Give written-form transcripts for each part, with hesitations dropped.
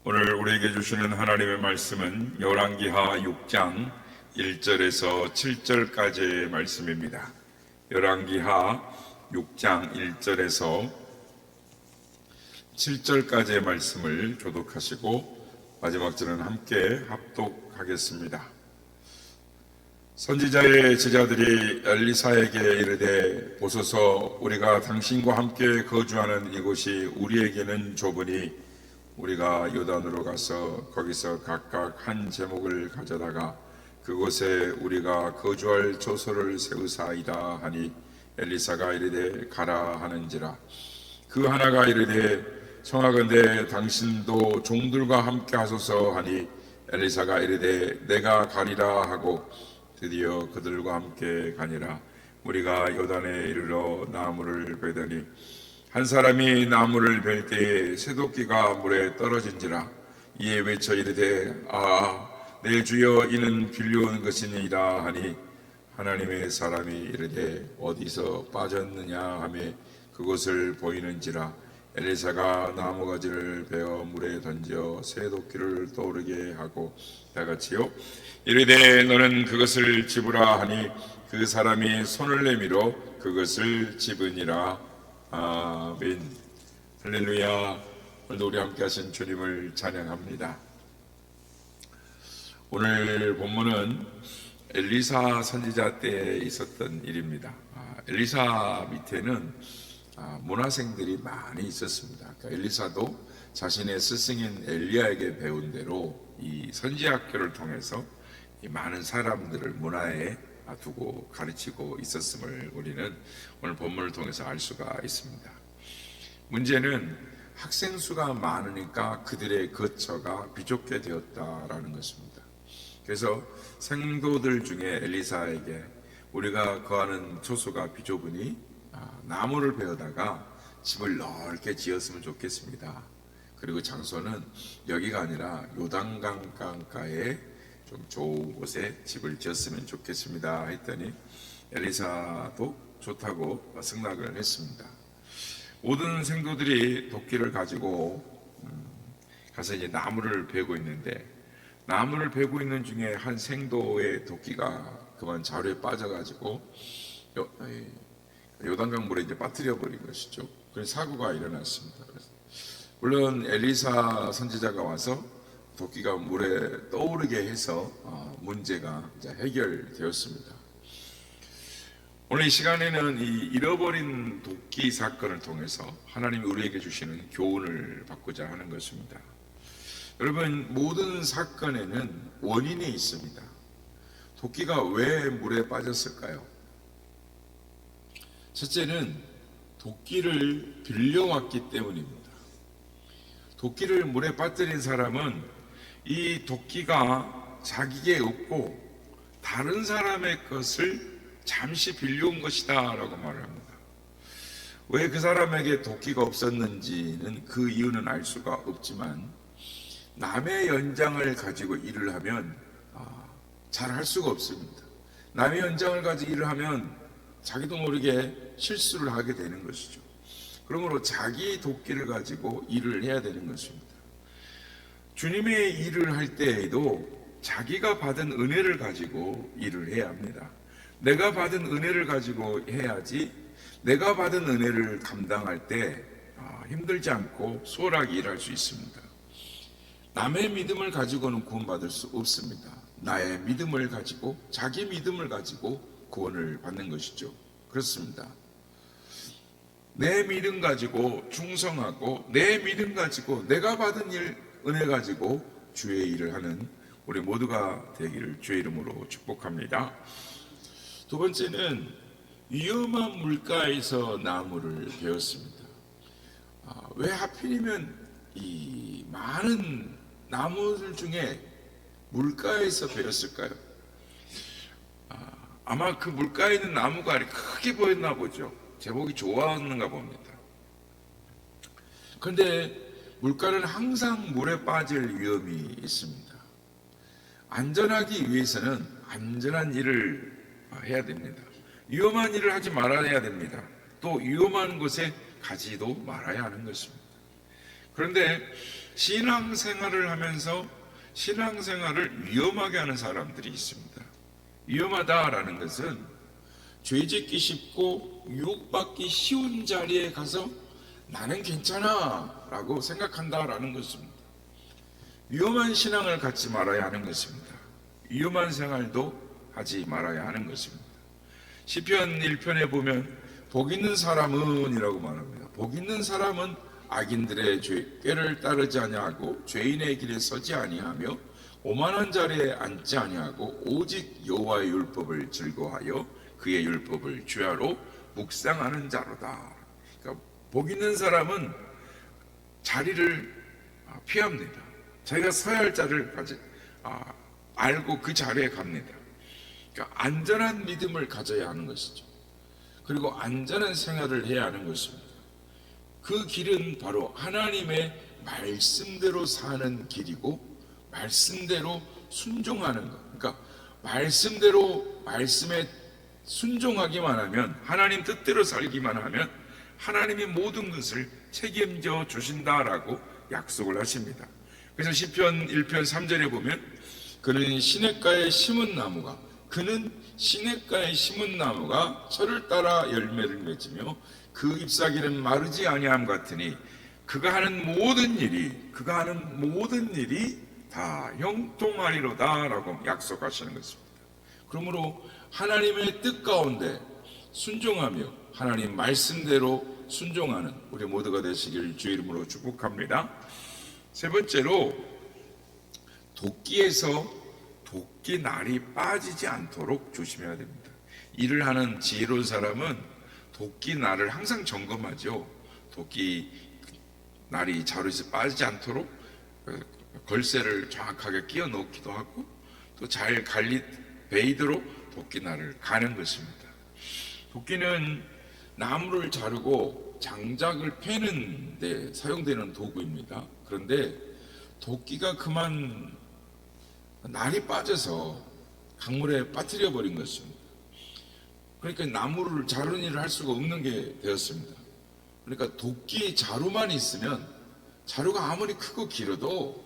오늘 우리에게 주시는 하나님의 말씀은 열왕기하 6장 1절에서 7절까지의 말씀입니다. 열왕기하 6장 1절에서 7절까지의 말씀을 교독하시고 마지막 절은 함께 합독하겠습니다. 선지자의 제자들이 엘리사에게 이르되 보소서, 우리가 당신과 함께 거주하는 이곳이 우리에게는 좁으니 우리가 요단으로 가서 거기서 각각 한 제목을 가져다가 그곳에 우리가 거주할 초소를 세우사이다 하니, 엘리사가 이르되 가라 하는지라. 그 하나가 이르되 청하건대 당신도 종들과 함께 하소서 하니, 엘리사가 이르되 내가 가리라 하고 드디어 그들과 함께 가니라. 우리가 요단에 이르러 나무를 베더니 한 사람이 나무를 벨 때에 새도끼가 물에 떨어진지라. 이에 외쳐 이르되 내 주여, 이는 빌려온 것이니이다 하니, 하나님의 사람이 이르되 어디서 빠졌느냐 하며 그곳을 보이는지라. 엘리사가 나무가지를 베어 물에 던져 새도끼를 떠오르게 하고 다같이요 이르되 너는 그것을 집으라 하니, 그 사람이 손을 내밀어 그것을 집으니라. 아멘. 할렐루야. 오늘도 우리 함께 하신 주님을 찬양합니다. 오늘 본문은 엘리사 선지자 때 있었던 일입니다. 엘리사 밑에는 문화생들이 많이 있었습니다. 그러니까 엘리사도 자신의 스승인 엘리야에게 배운 대로 이 선지학교를 통해서 이 많은 사람들을 문화에 두고 가르치고 있었음을 우리는 오늘 본문을 통해서 알 수가 있습니다. 문제는 학생 수가 많으니까 그들의 거처가 비좁게 되었다라는 것입니다. 그래서 생도들 중에 엘리사에게 우리가 거하는 초소가 비좁으니 나무를 베어다가 집을 넓게 지었으면 좋겠습니다. 그리고 장소는 여기가 아니라 요단강 강가에 좀 좋은 곳에 집을 지었으면 좋겠습니다 했더니 엘리사도 좋다고 승낙을 했습니다. 모든 생도들이 도끼를 가지고 가서 이제 나무를 베고 있는데, 나무를 베고 있는 중에 한 생도의 도끼가 그만 자루에 빠져가지고 요단강 물에 이제 빠뜨려 버린 것이죠. 그래서 사고가 일어났습니다. 물론 엘리사 선지자가 와서 도끼가 물에 떠오르게 해서 문제가 이제 해결되었습니다. 오늘 이 시간에는 이 잃어버린 도끼 사건을 통해서 하나님이 우리에게 주시는 교훈을 받고자 하는 것입니다. 여러분, 모든 사건에는 원인이 있습니다. 도끼가 왜 물에 빠졌을까요? 첫째는 도끼를 빌려왔기 때문입니다. 도끼를 물에 빠뜨린 사람은 이 도끼가 자기에게 없고 다른 사람의 것을 잠시 빌려온 것이다 라고 말을 합니다. 왜 그 사람에게 도끼가 없었는지는 그 이유는 알 수가 없지만, 남의 연장을 가지고 일을 하면 잘 할 수가 없습니다. 남의 연장을 가지고 일을 하면 자기도 모르게 실수를 하게 되는 것이죠. 그러므로 자기 도끼를 가지고 일을 해야 되는 것입니다. 주님의 일을 할 때에도 자기가 받은 은혜를 가지고 일을 해야 합니다. 내가 받은 은혜를 가지고 해야지, 내가 받은 은혜를 감당할 때 힘들지 않고 수월하게 일할 수 있습니다. 남의 믿음을 가지고는 구원받을 수 없습니다. 나의 믿음을 가지고, 자기 믿음을 가지고 구원을 받는 것이죠. 그렇습니다. 내 믿음 가지고 충성하고, 내 믿음 가지고 내가 받은 은혜 가지고 주의 일을 하는 우리 모두가 되기를 주의 이름으로 축복합니다. 두 번째는 위험한 물가에서 나무를 베었습니다. 왜 하필이면 이 많은 나무들 중에 물가에서 베었을까요? 아마 그 물가에 있는 나무가 크게 보였나 보죠. 제목이 좋았는가 봅니다. 그런데 물가는 항상 물에 빠질 위험이 있습니다. 안전하기 위해서는 안전한 일을 해야 됩니다. 위험한 일을 하지 말아야 됩니다. 또 위험한 곳에 가지도 말아야 하는 것입니다. 그런데 신앙생활을 하면서 신앙생활을 위험하게 하는 사람들이 있습니다. 위험하다라는 것은 죄 짓기 쉽고 유혹받기 쉬운 자리에 가서 나는 괜찮아 라고 생각한다라는 것입니다. 위험한 신앙을 갖지 말아야 하는 것입니다. 위험한 생활도 하지 말아야 하는 것입니다. 시편 1편에 보면 복 있는 사람은 이라고 말합니다. 복 있는 사람은 악인들의 꾀를 따르지 아니하고 죄인의 길에 서지 아니하며 오만한 자리에 앉지 아니하고 오직 여호와의 율법을 즐거워하여 그의 율법을 주야로 묵상하는 자로다. 그러니까 복 있는 사람은 자리를 피합니다. 자기가 서야 할 자리를 알고 그 자리에 갑니다. 그러니까 안전한 믿음을 가져야 하는 것이죠. 그리고 안전한 생활을 해야 하는 것입니다. 그 길은 바로 하나님의 말씀대로 사는 길이고 말씀대로 순종하는 것. 그러니까 말씀에 순종하기만 하면, 하나님 뜻대로 살기만 하면 하나님이 모든 것을 책임져 주신다라고 약속을 하십니다. 그래서 시편 1편 3절에 보면 그는 시냇가에 심은 나무가 철을 따라 열매를 맺으며 그 잎사귀는 마르지 아니함 같으니 그가 하는 모든 일이 다 형통하리로다 라고 약속하시는 것입니다. 그러므로 하나님의 뜻 가운데 순종하며 하나님 말씀대로 순종하는 우리 모두가 되시길 주의 이름으로 축복합니다. 세 번째로, 도끼에서 도끼 날이 빠지지 않도록 조심해야 됩니다. 일을 하는 지혜로운 사람은 도끼 날을 항상 점검하죠. 도끼 날이 자루에서 빠지지 않도록 걸쇠를 정확하게 끼워 넣기도 하고, 또 잘 갈린 베이드로 도끼 날을 가는 것입니다. 도끼는 나무를 자르고 장작을 패는 데 사용되는 도구입니다. 그런데 도끼가 그만 날이 빠져서 강물에 빠뜨려 버린 것입니다. 그러니까 나무를 자르는 일을 할 수가 없는 게 되었습니다. 그러니까 도끼 자루만 있으면 자루가 아무리 크고 길어도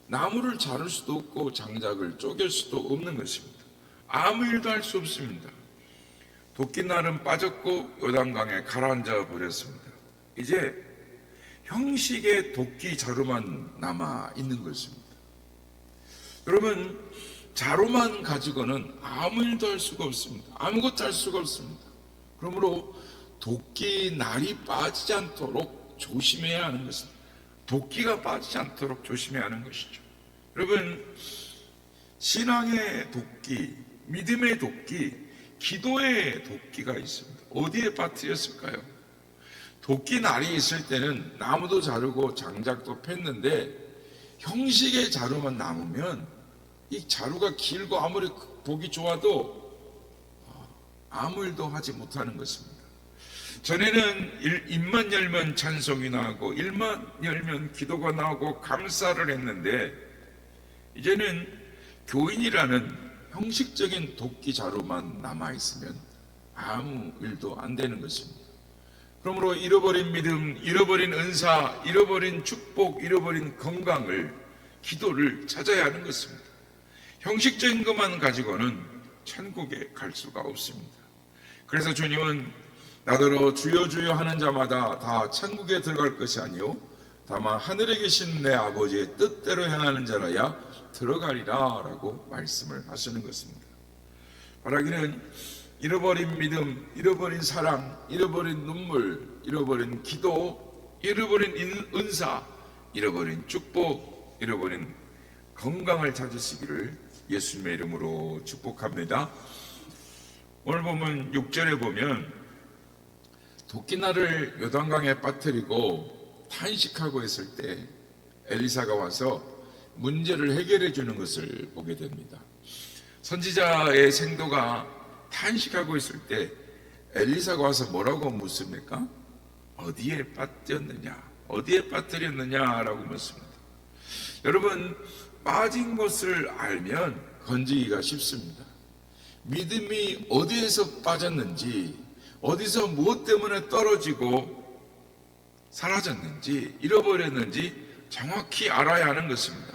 나무를 자를 수도 없고 장작을 쪼갤 수도 없는 것입니다. 아무 일도 할 수 없습니다. 도끼날은 빠졌고 요단강에 가라앉아 버렸습니다. 이제 형식의 도끼 자루만 남아 있는 것입니다. 여러분, 자루만 가지고는 아무 일도 할 수가 없습니다. 아무것도 할 수가 없습니다. 그러므로 도끼 날이 빠지지 않도록 조심해야 하는 것입니다. 도끼가 빠지지 않도록 조심해야 하는 것이죠. 여러분, 신앙의 도끼, 믿음의 도끼, 기도의 도끼가 있습니다. 어디에 빠뜨렸을까요? 도끼 날이 있을 때는 나무도 자르고 장작도 팼는데 형식의 자루만 남으면 이 자루가 길고 아무리 보기 좋아도 아무 일도 하지 못하는 것입니다. 전에는 입만 열면 찬송이 나오고 입만 열면 기도가 나오고 감사를 했는데 이제는 교인이라는 형식적인 도끼 자루만 남아있으면 아무 일도 안 되는 것입니다. 그러므로 잃어버린 믿음, 잃어버린 은사, 잃어버린 축복, 잃어버린 건강을, 기도를 찾아야 하는 것입니다. 형식적인 것만 가지고는 천국에 갈 수가 없습니다. 그래서 주님은 나더러 주여 주여 하는 자마다 다 천국에 들어갈 것이 아니요 다만 하늘에 계신 내 아버지의 뜻대로 행하는 자라야 들어가리라 라고 말씀을 하시는 것입니다. 바라기는 잃어버린 믿음, 잃어버린 사랑, 잃어버린 눈물, 잃어버린 기도, 잃어버린 은사, 잃어버린 축복, 잃어버린 건강을 찾으시기를 예수님의 이름으로 축복합니다. 오늘 보면 6절에 보면 도끼날을 요단강에 빠뜨리고 탄식하고 있을 때 엘리사가 와서 문제를 해결해 주는 것을 보게 됩니다. 선지자의 생도가 탄식하고 있을 때 엘리사가 와서 뭐라고 묻습니까? 어디에 빠뜨렸느냐? 어디에 빠뜨렸느냐라고 묻습니다. 여러분, 빠진 것을 알면 건지기가 쉽습니다. 믿음이 어디에서 빠졌는지, 어디서 무엇 때문에 떨어지고 사라졌는지, 잃어버렸는지 정확히 알아야 하는 것입니다.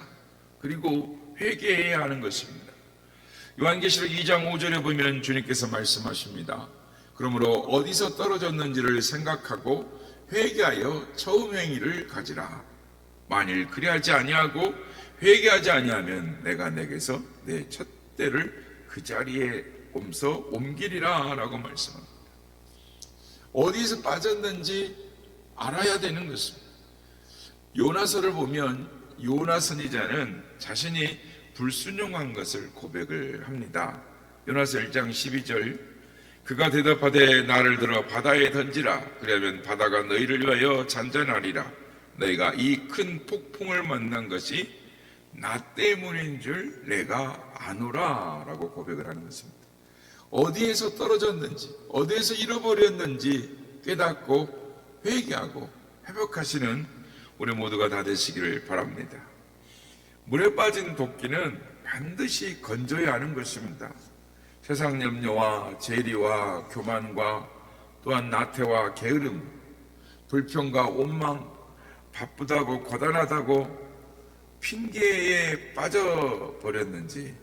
그리고 회개해야 하는 것입니다. 요한계시록 2장 5절에 보면 주님께서 말씀하십니다. 그러므로 어디서 떨어졌는지를 생각하고 회개하여 처음 행위를 가지라. 만일 그리하지 아니하고 회개하지 아니하면 내가 내게서 내 첫대를 그 자리에 옮기리라 라고 말씀합니다. 어디서 빠졌는지 알아야 되는 것입니다. 요나서를 보면 요나 선지자는 자신이 불순종한 것을 고백을 합니다. 요나서 1장 12절 그가 대답하되 나를 들어 바다에 던지라. 그러면 바다가 너희를 위하여 잔잔하리라. 너희가 이 큰 폭풍을 만난 것이 나 때문인 줄 내가 아노라 라고 고백을 하는 것입니다. 어디에서 떨어졌는지 어디에서 잃어버렸는지 깨닫고 회개하고 회복하시는 우리 모두가 다 되시기를 바랍니다. 물에 빠진 도끼는 반드시 건져야 하는 것입니다. 세상 염려와 재리와 교만과 또한 나태와 게으름, 불평과 원망, 바쁘다고 고단하다고 핑계에 빠져버렸는지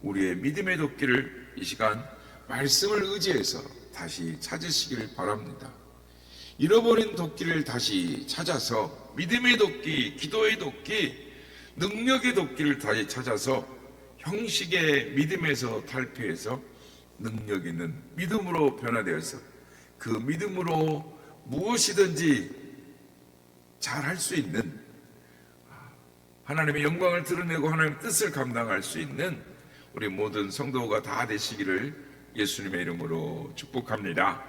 우리의 믿음의 도끼를 이 시간 말씀을 의지해서 다시 찾으시길 바랍니다. 잃어버린 도끼를 다시 찾아서 믿음의 도끼, 기도의 도끼, 능력의 도끼를 다시 찾아서 형식의 믿음에서 탈피해서 능력 있는 믿음으로 변화되어서 그 믿음으로 무엇이든지 잘할 수 있는 하나님의 영광을 드러내고 하나님의 뜻을 감당할 수 있는 우리 모든 성도가 다 되시기를 예수님의 이름으로 축복합니다.